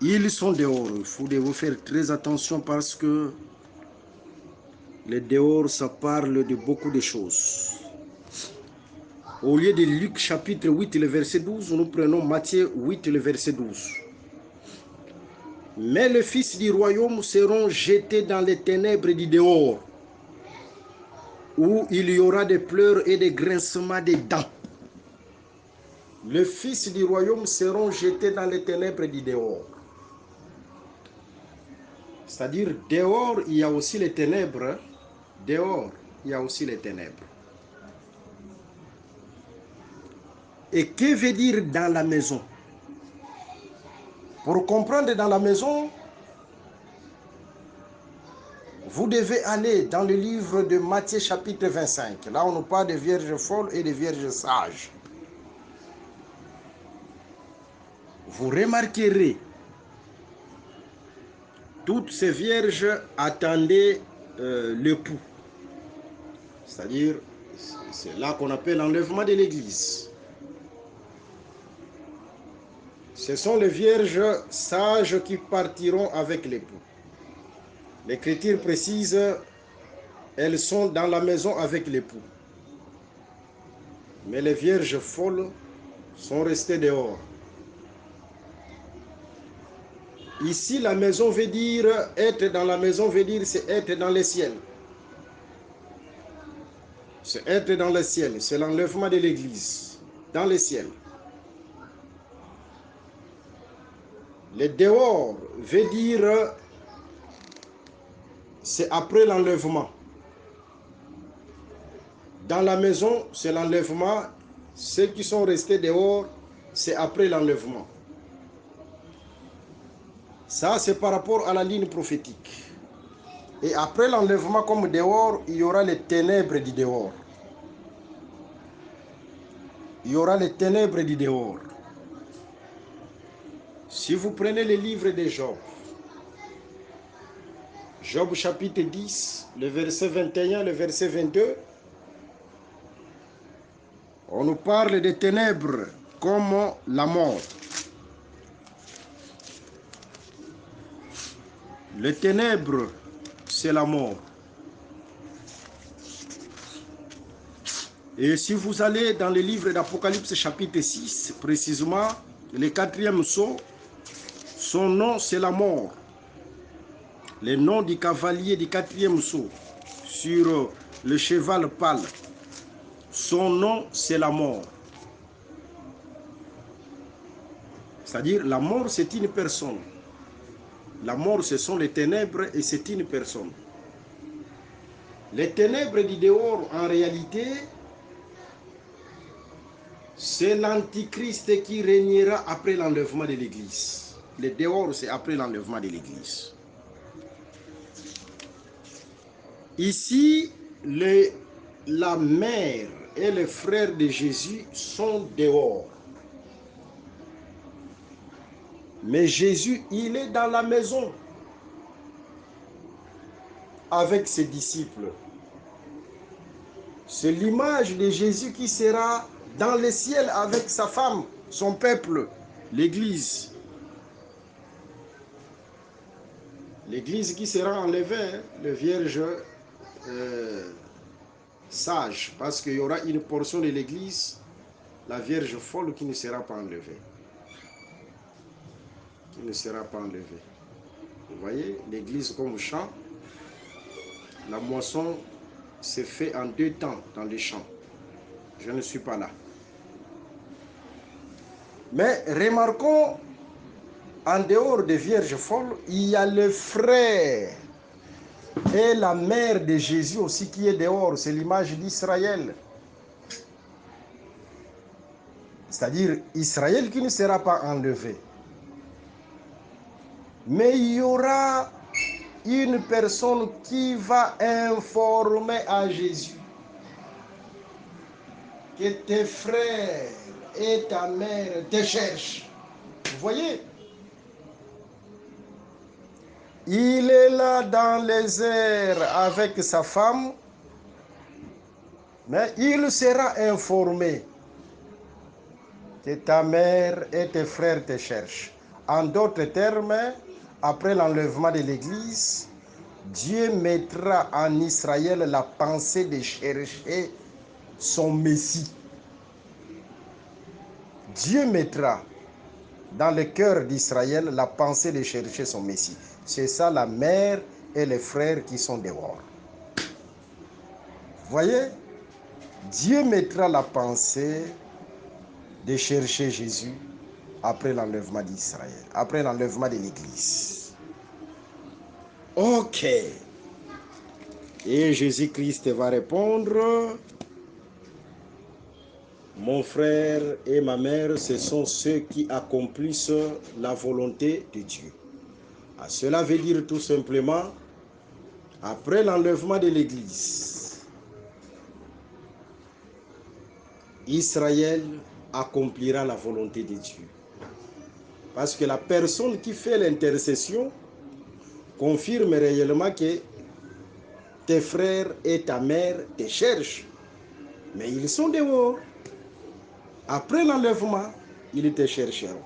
Ils sont dehors. Vous devez faire très attention parce que les dehors, ça parle de beaucoup de choses. Au lieu de Luc chapitre 8, le verset 12, nous prenons Matthieu 8, le verset 12. Mais les fils du royaume seront jetés dans les ténèbres du dehors, où il y aura des pleurs et des grincements des dents. Les fils du royaume seront jetés dans les ténèbres du dehors. C'est-à-dire, dehors, il y a aussi les ténèbres. Dehors, il y a aussi les ténèbres. Et que veut dire dans la maison? Pour comprendre dans la maison, vous devez aller dans le livre de Matthieu chapitre 25. Là, on nous parle des vierges folles et des vierges sages. Vous remarquerez, toutes ces vierges attendaient l'époux. C'est-à-dire, c'est là qu'on appelle l'enlèvement de l'Église. Ce sont les vierges sages qui partiront avec l'époux. L'Écriture précise, elles sont dans la maison avec l'époux. Mais les vierges folles sont restées dehors. Ici, la maison veut dire, être dans la maison veut dire, c'est être dans le ciel. C'est être dans le ciel, c'est l'enlèvement de l'Église, dans le ciel. Le dehors veut dire, c'est après l'enlèvement. Dans la maison, c'est l'enlèvement. Ceux qui sont restés dehors, c'est après l'enlèvement. Ça, c'est par rapport à la ligne prophétique. Et après l'enlèvement comme dehors, il y aura les ténèbres du dehors. Il y aura les ténèbres du dehors. Si vous prenez le livre de Job, Job chapitre 10, le verset 21, le verset 22, on nous parle des ténèbres comme la mort. Les ténèbres, c'est la mort. Et si vous allez dans le livre d'Apocalypse chapitre 6, précisément, le 4e sceau, son nom c'est la mort. Le nom du cavalier du 4e sceau, sur le cheval pâle, son nom c'est la mort. C'est-à-dire, la mort c'est une personne. La mort ce sont les ténèbres et c'est une personne. Les ténèbres du dehors, en réalité, c'est l'antichrist qui régnera après l'enlèvement de l'Église. Le dehors, c'est après l'enlèvement de l'Église. Ici, la mère et les frères de Jésus sont dehors. Mais Jésus, il est dans la maison avec ses disciples. C'est l'image de Jésus qui sera dans le ciel avec sa femme, son peuple, l'Église. L'Église qui sera enlevée, les vierges sages, parce qu'il y aura une portion de l'Église, la Vierge folle, qui ne sera pas enlevée. Qui ne sera pas enlevée. Vous voyez, l'Église comme champ, la moisson se fait en 2 temps dans les champs. Je ne suis pas là. Mais remarquons, en dehors des vierges folles, il y a le frère et la mère de Jésus aussi qui est dehors. C'est l'image d'Israël. C'est-à-dire Israël qui ne sera pas enlevé. Mais il y aura une personne qui va informer à Jésus que tes frères et ta mère te cherchent. Vous voyez? Il est là dans les airs avec sa femme, mais il sera informé que ta mère et tes frères te cherchent. En d'autres termes, après l'enlèvement de l'Église, Dieu mettra en Israël la pensée de chercher son Messie. Dieu mettra dans le cœur d'Israël la pensée de chercher son Messie. C'est ça la mère et les frères qui sont dehors. Voyez, Dieu mettra la pensée de chercher Jésus après l'enlèvement d'Israël, après l'enlèvement de l'Église. Ok. Et Jésus-Christ va répondre, mon frère et ma mère, ce sont ceux qui accomplissent la volonté de Dieu. Cela veut dire tout simplement, après l'enlèvement de l'Église, Israël accomplira la volonté de Dieu. Parce que la personne qui fait l'intercession confirme réellement que tes frères et ta mère te cherchent. Mais ils sont dehors. Après l'enlèvement, ils te chercheront.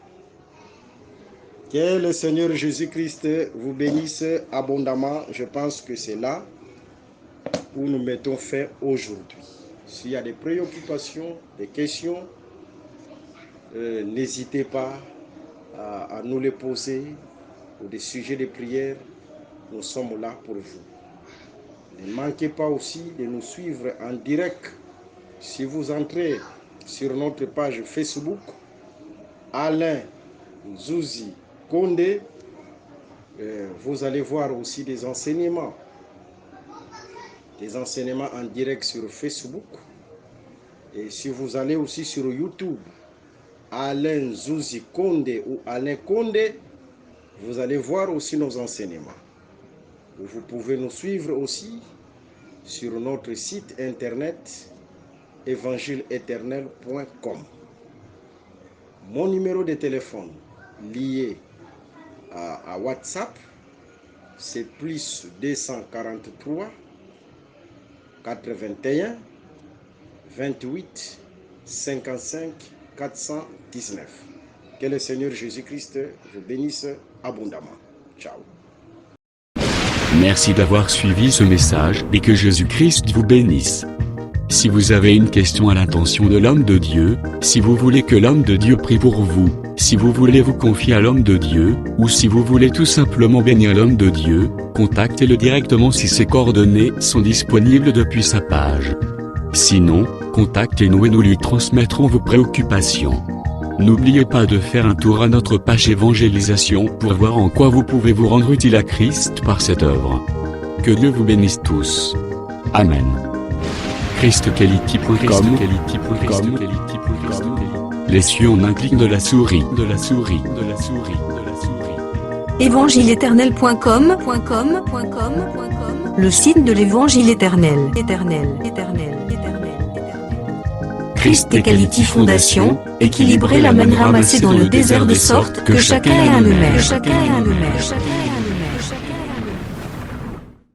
Que le Seigneur Jésus-Christ vous bénisse abondamment. Je pense que c'est là où nous mettons fin aujourd'hui. S'il y a des préoccupations, des questions, n'hésitez pas à nous les poser, ou des sujets de prière. Nous sommes là pour vous. Ne manquez pas aussi de nous suivre en direct. Si vous entrez sur notre page Facebook, Alain Zouzi Condé, vous allez voir aussi des enseignements en direct sur Facebook. Et si vous allez aussi sur YouTube, Alain Zouzi Condé ou Alain Condé, vous allez voir aussi nos enseignements. Vous pouvez nous suivre aussi sur notre site internet évangile-éternel.com. Mon numéro de téléphone lié à WhatsApp, c'est plus 243 81 28 55 419. Que le Seigneur Jésus-Christ vous bénisse abondamment. Ciao. Merci d'avoir suivi ce message et que Jésus-Christ vous bénisse. Si vous avez une question à l'intention de l'homme de Dieu, si vous voulez que l'homme de Dieu prie pour vous, si vous voulez vous confier à l'homme de Dieu, ou si vous voulez tout simplement bénir l'homme de Dieu, contactez-le directement si ses coordonnées sont disponibles depuis sa page. Sinon, contactez-nous et nous lui transmettrons vos préoccupations. N'oubliez pas de faire un tour à notre page évangélisation pour voir en quoi vous pouvez vous rendre utile à Christ par cette œuvre. Que Dieu vous bénisse tous. Amen. ChristQuality.com. Les cieux en un clic de la souris. Évangile-éternel.com, le site de l'Évangile éternel. Christ et Quality Fondation, équilibrer la manne ramassée dans le désert de sorte que chacun ait un numère.